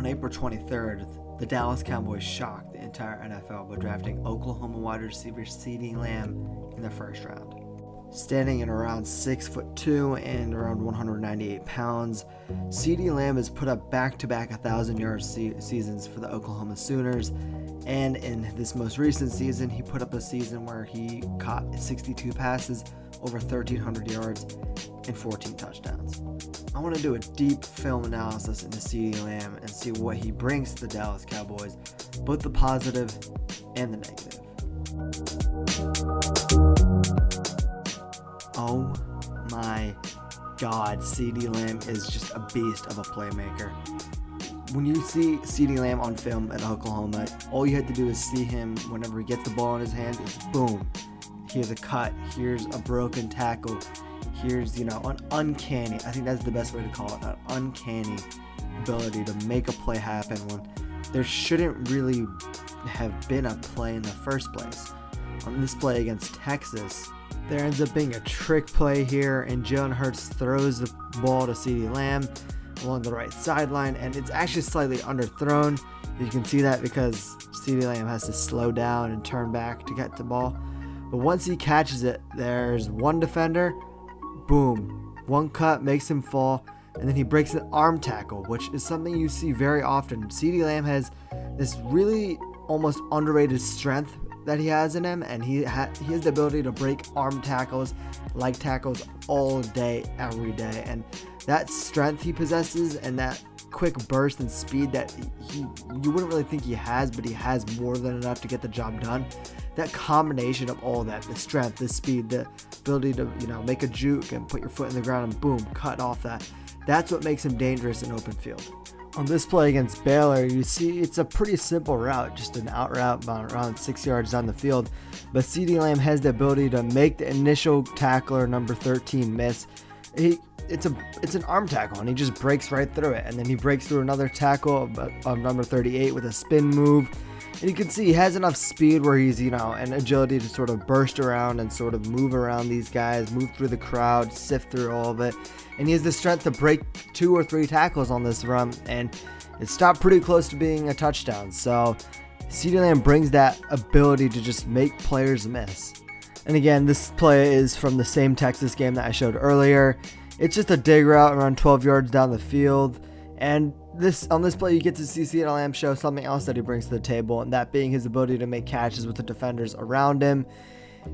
On April 23rd, the Dallas Cowboys shocked the entire NFL by drafting Oklahoma wide receiver CeeDee Lamb in the first round. Standing at around 6'2" and around 198 pounds, CeeDee Lamb has put up back-to-back 1,000-yard seasons for the Oklahoma Sooners, and in this most recent season, he put up a season where he caught 62 passes, over 1,300 yards, and 14 touchdowns. I want to do a deep film analysis into CeeDee Lamb and see what he brings to the Dallas Cowboys, both the positive and the negative. Oh my God, CeeDee Lamb is just a beast of a playmaker. When you see CeeDee Lamb on film at Oklahoma, all you have to do is see him whenever he gets the ball in his hands. It's boom. Here's a cut. Here's a broken tackle. Here's, an uncanny, I think that's the best way to call it, an uncanny ability to make a play happen when there shouldn't really have been a play in the first place. On this play against Texas, there ends up being a trick play here, and Jalen Hurts throws the ball to CeeDee Lamb along the right sideline, and it's actually slightly underthrown. You can see that because CeeDee Lamb has to slow down and turn back to get the ball. But once he catches it, there's one defender, boom, one cut makes him fall, and then he breaks an arm tackle, which is something you see very often. CeeDee Lamb has this really almost underrated strength that he has in him, and he has the ability to break arm tackles, leg tackles all day, every day. And that strength he possesses and that quick burst and speed that you wouldn't really think he has, but he has more than enough to get the job done. That combination of all that, the strength, the speed, the ability to make a juke and put your foot in the ground and boom, cut off that's what makes him dangerous in open field. On this play against Baylor, you see it's a pretty simple route, just an out route about around 6 yards down the field, but CeeDee Lamb has the ability to make the initial tackler, number 13, miss. It's an arm tackle, and he just breaks right through it, and then he breaks through another tackle of number 38 with a spin move, and you can see he has enough speed where he's an agility to sort of burst around and sort of move around these guys, move through the crowd, sift through all of it, and he has the strength to break 2 or 3 tackles on this run, and it stopped pretty close to being a touchdown. So CeeDee Lamb brings that ability to just make players miss. And again, this play is from the same Texas game that I showed earlier. It's just a dig route around 12 yards down the field, and on this play you get to see CeeDee Lamb show something else that he brings to the table, and that being his ability to make catches with the defenders around him.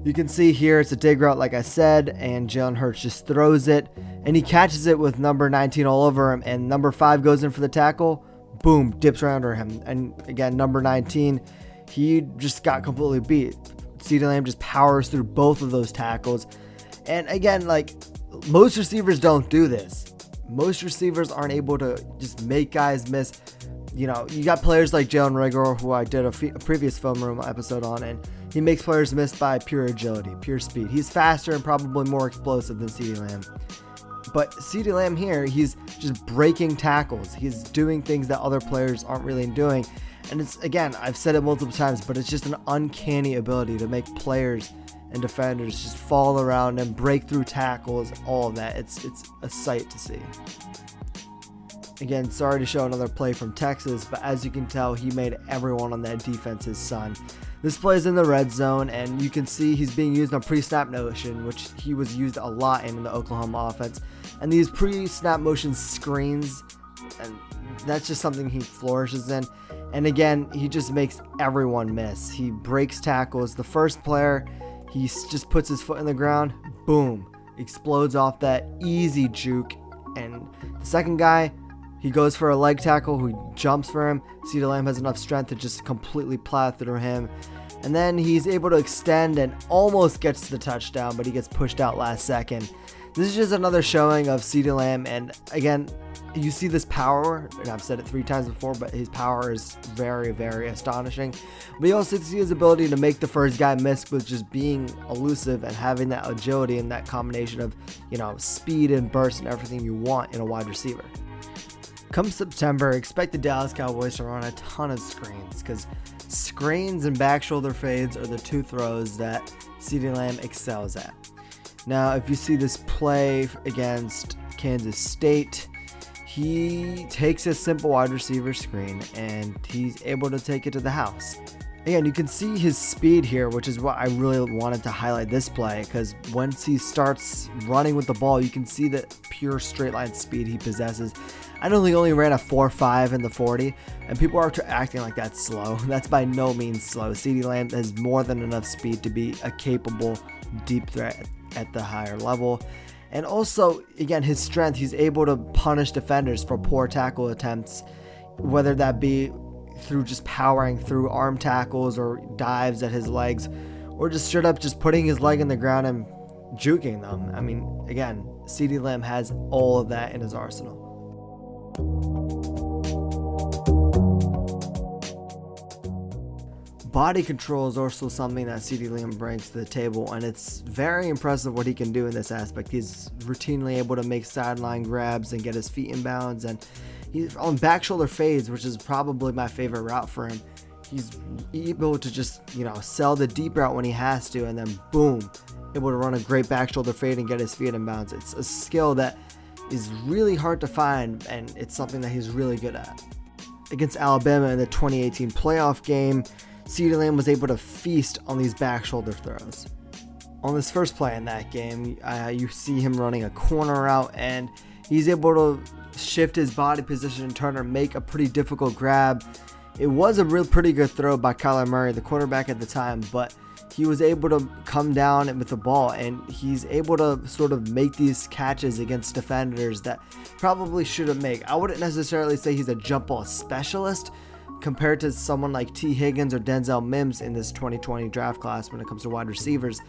You can see here it's a dig route, like I said, and Jalen Hurts just throws it, and he catches it with number 19 all over him, and number 5 goes in for the tackle, boom, dips right under him, and again, number 19, he just got completely beat. CeeDee Lamb just powers through both of those tackles, and again, most receivers don't do this. Most receivers aren't able to just make guys miss. You got players like Jalen Reagor, who I did a previous film room episode on, and he makes players miss by pure agility, pure speed. He's faster and probably more explosive than CeeDee Lamb. But CeeDee Lamb here, he's just breaking tackles. He's doing things that other players aren't really doing. And it's, again, I've said it multiple times, but it's just an uncanny ability to make players and defenders just fall around and break through tackles, all of that. It's a sight to see. Again, sorry to show another play from Texas, but as you can tell, he made everyone on that defense his son. This play is in the red zone, and you can see he's being used on pre-snap motion, which he was used a lot in the Oklahoma offense. And these pre-snap motion screens, and that's just something he flourishes in. And again, he just makes everyone miss. He breaks tackles. The first player, he just puts his foot in the ground, boom, explodes off that easy juke. And the second guy, he goes for a leg tackle, who jumps for him. CeeDee Lamb has enough strength to just completely plow through him. And then he's able to extend and almost gets to the touchdown, but he gets pushed out last second. This is just another showing of CeeDee Lamb, and again, you see this power, and I've said it 3 times before, but his power is very, very astonishing. But you also see his ability to make the first guy miss with just being elusive and having that agility and that combination of, speed and burst and everything you want in a wide receiver. Come September, expect the Dallas Cowboys to run a ton of screens, because screens and back shoulder fades are the 2 throws that CeeDee Lamb excels at. Now, if you see this play against Kansas State, he takes a simple wide receiver screen and he's able to take it to the house. Again, you can see his speed here, which is what I really wanted to highlight this play, because once he starts running with the ball, you can see the pure straight line speed he possesses. I know he only ran a 4.5 in the 40, and people are acting like that's slow. That's by no means slow. CeeDee Lamb has more than enough speed to be a capable deep threat at the higher level. And also, again, his strength, he's able to punish defenders for poor tackle attempts, whether that be through just powering through arm tackles or dives at his legs, or just straight up just putting his leg in the ground and juking them. I mean, again, CeeDee Lamb has all of that in his arsenal. Body control is also something that CeeDee Lamb brings to the table, and it's very impressive what he can do in this aspect. He's routinely able to make sideline grabs and get his feet in bounds, and he's on back shoulder fades, which is probably my favorite route for him. He's able to just, sell the deep route when he has to, and then boom, able to run a great back shoulder fade and get his feet in bounds. It's a skill that is really hard to find, and it's something that he's really good at. Against Alabama in the 2018 playoff game, CeeDee Lamb was able to feast on these back shoulder throws. On this first play in that game, you see him running a corner route, and he's able to shift his body position and turn or make a pretty difficult grab. It was a pretty good throw by Kyler Murray, the quarterback at the time, but he was able to come down with the ball, and he's able to sort of make these catches against defenders that probably shouldn't make. I wouldn't necessarily say he's a jump ball specialist compared to someone like T. Higgins or Denzel Mims in this 2020 draft class when it comes to wide receivers,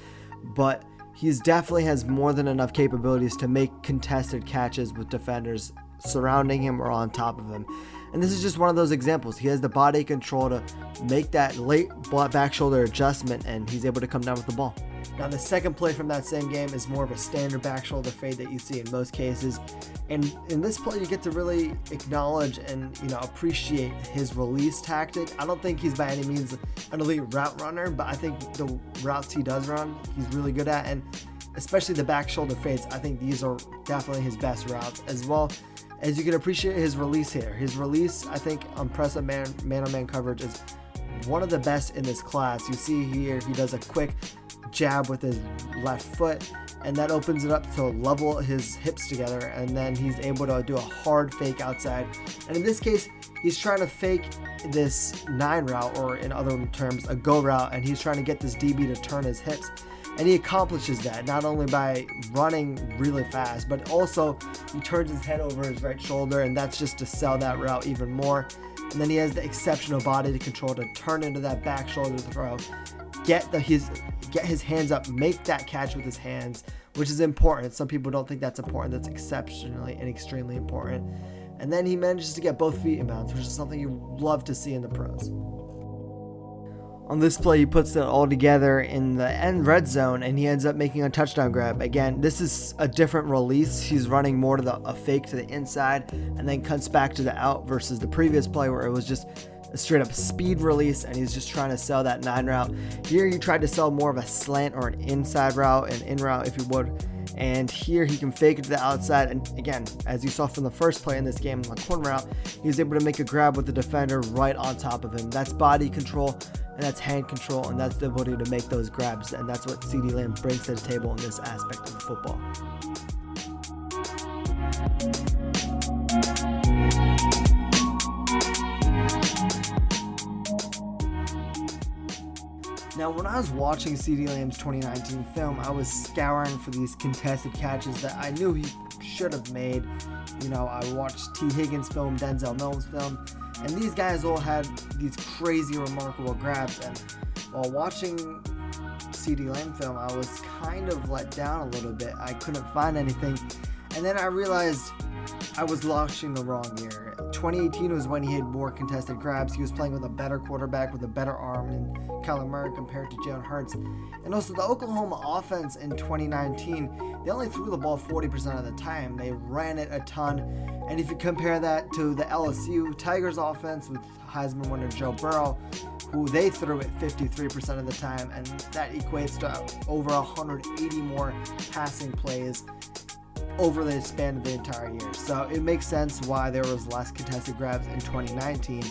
but he's definitely has more than enough capabilities to make contested catches with defenders surrounding him or on top of him. And this is just one of those examples. He has the body control to make that late back shoulder adjustment, and he's able to come down with the ball. Now, the second play from that same game is more of a standard back shoulder fade that you see in most cases. And in this play, you get to really acknowledge and appreciate his release tactic. I don't think he's by any means an elite route runner, but I think the routes he does run, he's really good at. And especially the back shoulder fades, I think these are definitely his best routes, as well as you can appreciate his release here. His release, I think, on press-up man-on-man coverage is one of the best in this class. You see here, he does a quick jab with his left foot, and that opens it up to level his hips together, and then he's able to do a hard fake outside. And in this case, he's trying to fake this 9 route, or in other terms, a go route, and he's trying to get this DB to turn his hips. And he accomplishes that not only by running really fast, but also he turns his head over his right shoulder, and that's just to sell that route even more. And then he has the exceptional body to control to turn into that back shoulder throw, get his hands up, make that catch with his hands, which is important. Some people don't think that's important. That's exceptionally and extremely important. And then he manages to get both feet in bounds, which is something you love to see in the pros. On this play, he puts it all together in the end red zone, and he ends up making a touchdown grab. Again, this is a different release. He's running more to a fake to the inside and then cuts back to the out versus the previous play where it was just a straight up speed release and he's just trying to sell that 9 route. Here he tried to sell more of a slant or an inside route, an in route if you would. And here he can fake it to the outside. And again, as you saw from the first play in this game on the corner route, he was able to make a grab with the defender right on top of him. That's body control, and that's hand control, and that's the ability to make those grabs. And that's what CeeDee Lamb brings to the table in this aspect of football. Now, when I was watching CeeDee Lamb's 2019 film, I was scouring for these contested catches that I knew he should have made. I watched T. Higgins film, Denzel Mims film, and these guys all had these crazy, remarkable grabs. And while watching CeeDee Lamb film, I was kind of let down a little bit. I couldn't find anything. And then I realized I was watching the wrong year. 2018 was when he had more contested grabs. He was playing with a better quarterback with a better arm than Kyler Murray compared to Jalen Hurts. And also the Oklahoma offense in 2019, they only threw the ball 40% of the time. They ran it a ton. And if you compare that to the LSU Tigers offense with Heisman winner Joe Burrow, who they threw it 53% of the time, and that equates to over 180 more passing plays. over the span of the entire year. So it makes sense why there was less contested grabs in 2019.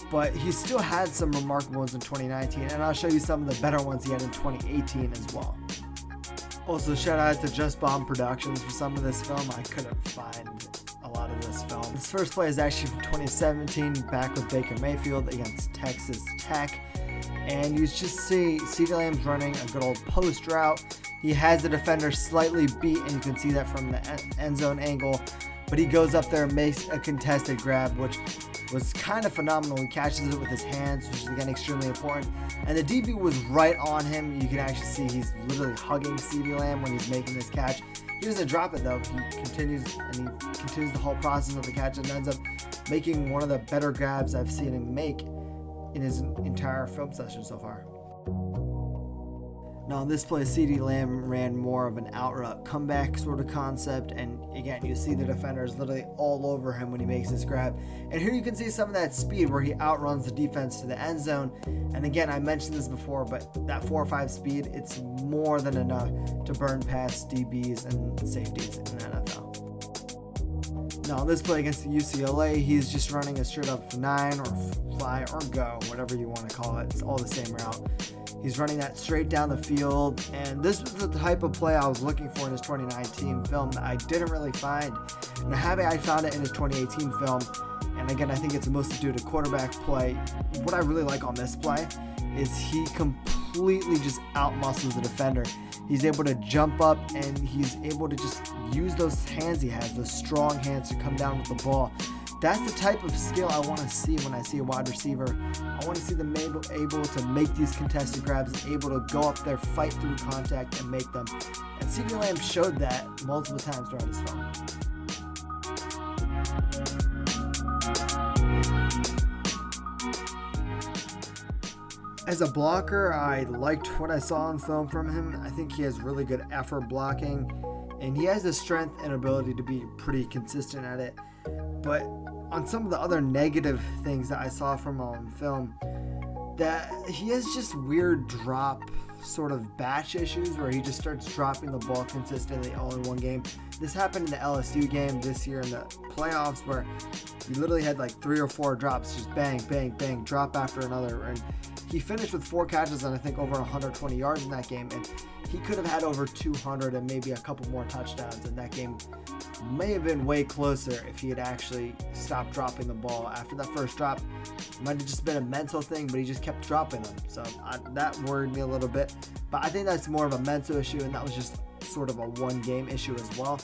But he still had some remarkable ones in 2019, and I'll show you some of the better ones he had in 2018 as well. Also, shout out to Just Bomb Productions for some of this film. I couldn't find a lot of this film. This first play is actually from 2017, back with Baker Mayfield against Texas Tech. And you just see CeeDee Lamb's running a good old post route. He has the defender slightly beat, and you can see that from the end zone angle. But he goes up there and makes a contested grab, which was kind of phenomenal. He catches it with his hands, which is again extremely important. And the DB was right on him. You can actually see he's literally hugging CeeDee Lamb when he's making this catch. He doesn't drop it though. He continues the whole process of the catch and ends up making one of the better grabs I've seen him make in his entire film session so far. Now, in this play, CeeDee Lamb ran more of an out route comeback sort of concept, and again, you see the defender is literally all over him when he makes this grab. And here you can see some of that speed where he outruns the defense to the end zone. And again, I mentioned this before, but that 4.5 speed, it's more than enough to burn past DBs and safeties in the NFL. Now, in this play against UCLA, he's just running a straight up 9 or fly or go, whatever you want to call it. It's all the same route. He's running that straight down the field, and this was the type of play I was looking for in his 2019 film that I didn't really find. And I'm happy I found it in his 2018 film, and again, I think it's mostly due to quarterback play. What I really like on this play is he completely just outmuscles the defender. He's able to jump up, and he's able to just use those hands he has, those strong hands to come down with the ball. That's the type of skill I want to see when I see a wide receiver. I want to see them able to make these contested grabs, able to go up there, fight through contact, and make them. And CeeDee Lamb showed that multiple times throughout his film. As a blocker, I liked what I saw in film from him. I think he has really good effort blocking, and he has the strength and ability to be pretty consistent at it. But on some of the other negative things that I saw from him on film, that he has just weird drop sort of batch issues where he just starts dropping the ball consistently all in one game. This happened in the LSU game this year in the playoffs where he literally had like 3 or 4 drops, just bang, bang, bang, drop after another. And he finished with 4 catches and I think over 120 yards in that game. And he could have had over 200 and maybe a couple more touchdowns, and that game may have been way closer if he had actually stopped dropping the ball. After that first drop, it might have just been a mental thing, but he just kept dropping them. So that worried me a little bit. But I think that's more of a mental issue, and that was just sort of a one-game issue as well.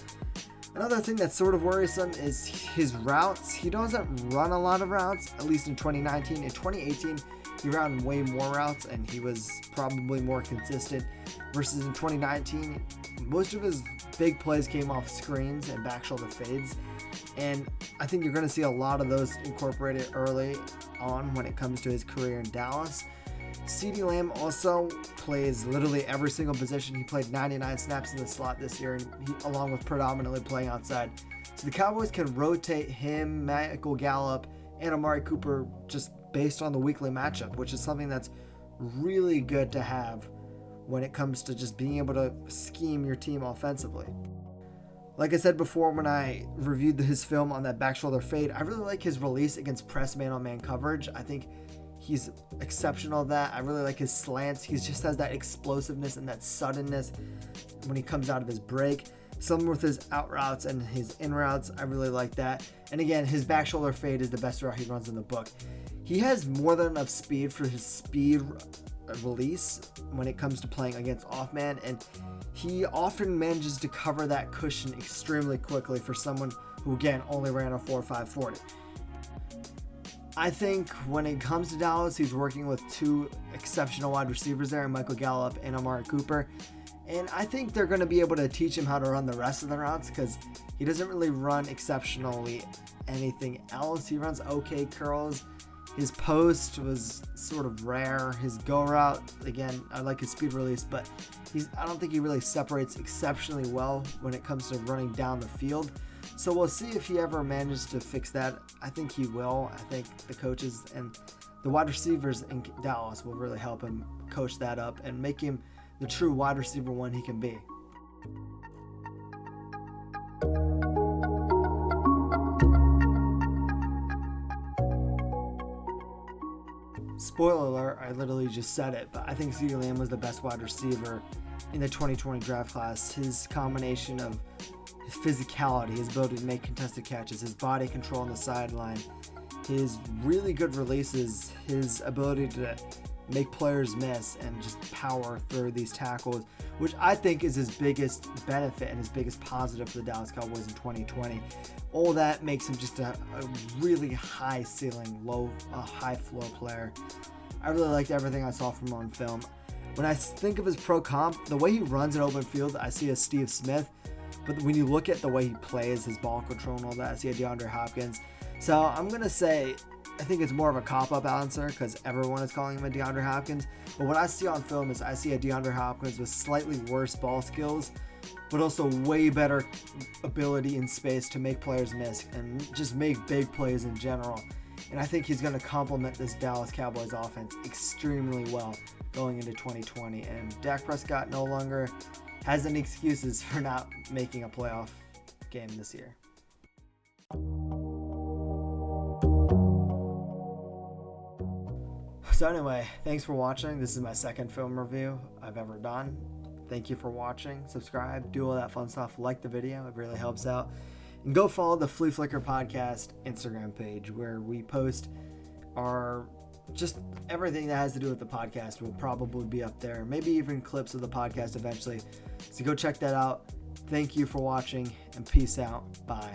Another thing that's sort of worrisome is his routes. He doesn't run a lot of routes, at least in 2019. In 2018, he ran way more routes, and he was probably more consistent. Versus in 2019, most of his big plays came off screens and back shoulder fades. And I think you're going to see a lot of those incorporated early on when it comes to his career in Dallas. CeeDee Lamb also plays literally every single position. He played 99 snaps in the slot this year, and along with predominantly playing outside. So the Cowboys can rotate him, Michael Gallup, and Amari Cooper just based on the weekly matchup, which is something that's really good to have when it comes to just being able to scheme your team offensively. Like I said before when I reviewed his film on that back shoulder fade, I really like his release against press man-on-man coverage. I think he's exceptional at that. I really like his slants. He just has that explosiveness and that suddenness when he comes out of his break. Similar with his out routes and his in routes, I really like that. And again, his back shoulder fade is the best route he runs in the book. He has more than enough speed for his speed release when it comes to playing against off-man, and he often manages to cover that cushion extremely quickly for someone who, again, only ran a 4.5 40. I think when it comes to Dallas, he's working with 2 exceptional wide receivers there, Michael Gallup and Amari Cooper. And I think they're going to be able to teach him how to run the rest of the routes because he doesn't really run exceptionally anything else. He runs okay curls. His post was sort of rare. His go route, again, I like his speed release, but I don't think he really separates exceptionally well when it comes to running down the field. So we'll see if he ever manages to fix that. I think he will. I think the coaches and the wide receivers in Dallas will really help him coach that up and make him the true wide receiver one he can be. Spoiler alert, I literally just said it, but I think CeeDee Lamb was the best wide receiver in the 2020 draft class. His combination of his physicality, his ability to make contested catches, his body control on the sideline, his really good releases, his ability to make players miss and just power through these tackles, which I think is his biggest benefit and his biggest positive for the Dallas Cowboys in 2020. All that makes him just a really high ceiling, high flow player. I really liked everything I saw from him on film. When I think of his pro comp, the way he runs an open field, I see a Steve Smith. But when you look at the way he plays, his ball control and all that, I see a DeAndre Hopkins. So I'm going to say, I think it's more of a cop-up answer because everyone is calling him a DeAndre Hopkins. But what I see on film is I see a DeAndre Hopkins with slightly worse ball skills, but also way better ability in space to make players miss and just make big plays in general. And I think he's going to complement this Dallas Cowboys offense extremely well going into 2020. And Dak Prescott no longer has any excuses for not making a playoff game this year. So anyway, thanks for watching. This is my second film review I've ever done. Thank you for watching. Subscribe, do all that fun stuff. Like the video, it really helps out. And go follow the Flea Flicker Podcast Instagram page where we post our just everything that has to do with the podcast will probably be up there. Maybe even clips of the podcast eventually. So go check that out. Thank you for watching and peace out. Bye.